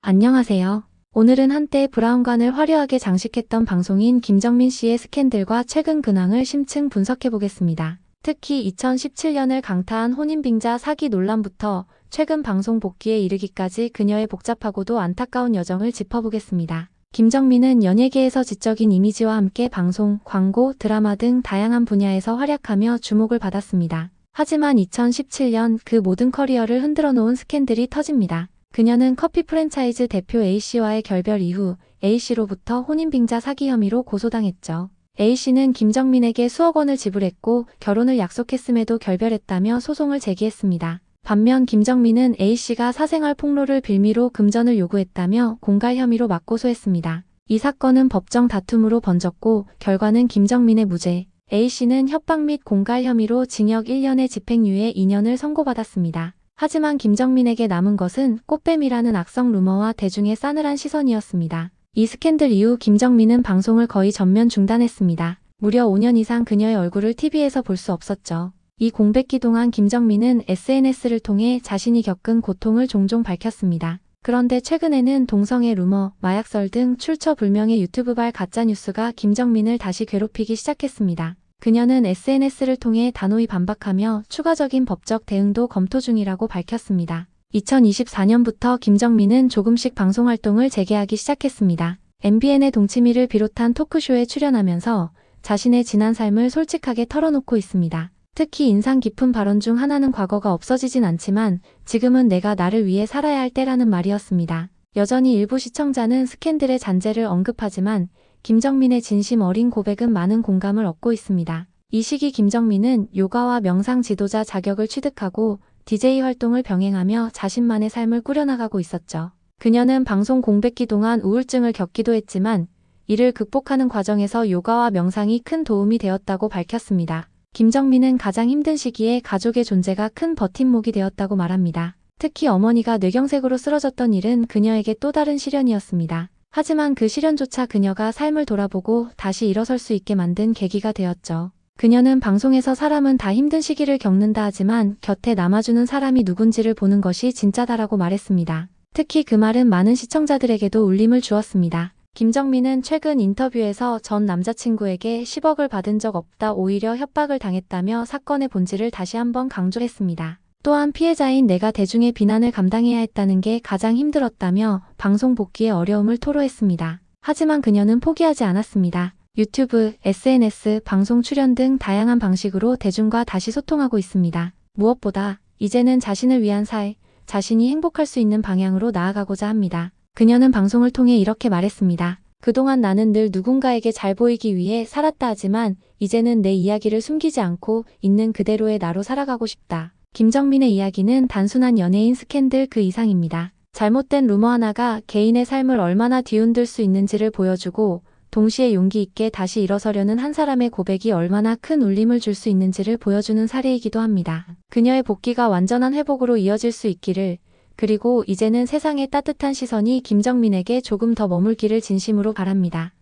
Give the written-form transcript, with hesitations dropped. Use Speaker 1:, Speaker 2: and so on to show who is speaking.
Speaker 1: 안녕하세요. 오늘은 한때 브라운관을 화려하게 장식했던 방송인 김정민 씨의 스캔들과 최근 근황을 심층 분석해보겠습니다. 특히 2017년을 강타한 혼인빙자 사기 논란부터 최근 방송 복귀에 이르기까지 그녀의 복잡하고도 안타까운 여정을 짚어보겠습니다. 김정민은 연예계에서 지적인 이미지와 함께 방송, 광고, 드라마 등 다양한 분야에서 활약하며 주목을 받았습니다. 하지만 2017년 그 모든 커리어를 흔들어 놓은 스캔들이 터집니다. 그녀는 커피 프랜차이즈 대표 A씨와의 결별 이후 A씨로부터 혼인빙자 사기 혐의로 고소당했죠. A씨는 김정민에게 수억 원을 지불했고 결혼을 약속했음에도 결별했다며 소송을 제기했습니다. 반면 김정민은 A씨가 사생활 폭로를 빌미로 금전을 요구했다며 공갈 혐의로 맞고소했습니다. 이 사건은 법정 다툼으로 번졌고 결과는 김정민의 무죄, A씨는 협박 및 공갈 혐의로 징역 1년에 집행유예 2년을 선고받았습니다. 하지만 김정민에게 남은 것은 꽃뱀이라는 악성 루머와 대중의 싸늘한 시선이었습니다. 이 스캔들 이후 김정민은 방송을 거의 전면 중단했습니다. 무려 5년 이상 그녀의 얼굴을 TV에서 볼 수 없었죠. 이 공백기 동안 김정민은 SNS를 통해 자신이 겪은 고통을 종종 밝혔습니다. 그런데 최근에는 동성애 루머, 마약설 등 출처불명의 유튜브발 가짜뉴스가 김정민을 다시 괴롭히기 시작했습니다. 그녀는 SNS를 통해 단호히 반박하며 추가적인 법적 대응도 검토 중이라고 밝혔습니다. 2024년부터 김정민은 조금씩 방송활동을 재개하기 시작했습니다. MBN의 동치미를 비롯한 토크쇼에 출연하면서 자신의 지난 삶을 솔직하게 털어놓고 있습니다. 특히 인상 깊은 발언 중 하나는 과거가 없어지진 않지만 지금은 내가 나를 위해 살아야 할 때라는 말이었습니다. 여전히 일부 시청자는 스캔들의 잔재를 언급하지만 김정민의 진심 어린 고백은 많은 공감을 얻고 있습니다. 이 시기 김정민은 요가와 명상 지도자 자격을 취득하고 DJ 활동을 병행하며 자신만의 삶을 꾸려나가고 있었죠. 그녀는 방송 공백기 동안 우울증을 겪기도 했지만 이를 극복하는 과정에서 요가와 명상이 큰 도움이 되었다고 밝혔습니다. 김정민은 가장 힘든 시기에 가족의 존재가 큰 버팀목이 되었다고 말합니다. 특히 어머니가 뇌경색으로 쓰러졌던 일은 그녀에게 또 다른 시련이었습니다. 하지만 그 시련조차 그녀가 삶을 돌아보고 다시 일어설 수 있게 만든 계기가 되었죠. 그녀는 방송에서 사람은 다 힘든 시기를 겪는다 하지만 곁에 남아주는 사람이 누군지를 보는 것이 진짜다라고 말했습니다. 특히 그 말은 많은 시청자들에게도 울림을 주었습니다. 김정민은 최근 인터뷰에서 전 남자친구에게 10억을 받은 적 없다, 오히려 협박을 당했다며 사건의 본질을 다시 한번 강조했습니다. 또한 피해자인 내가 대중의 비난을 감당해야 했다는 게 가장 힘들었다며 방송 복귀의 어려움을 토로했습니다. 하지만 그녀는 포기하지 않았습니다. 유튜브, SNS, 방송 출연 등 다양한 방식으로 대중과 다시 소통하고 있습니다. 무엇보다 이제는 자신을 위한 삶, 자신이 행복할 수 있는 방향으로 나아가고자 합니다. 그녀는 방송을 통해 이렇게 말했습니다. 그동안 나는 늘 누군가에게 잘 보이기 위해 살았다 하지만 이제는 내 이야기를 숨기지 않고 있는 그대로의 나로 살아가고 싶다. 김정민의 이야기는 단순한 연예인 스캔들 그 이상입니다. 잘못된 루머 하나가 개인의 삶을 얼마나 뒤흔들 수 있는지를 보여주고 동시에 용기 있게 다시 일어서려는 한 사람의 고백이 얼마나 큰 울림을 줄 수 있는지를 보여주는 사례이기도 합니다. 그녀의 복귀가 완전한 회복으로 이어질 수 있기를, 그리고 이제는 세상의 따뜻한 시선이 김정민에게 조금 더 머물기를 진심으로 바랍니다.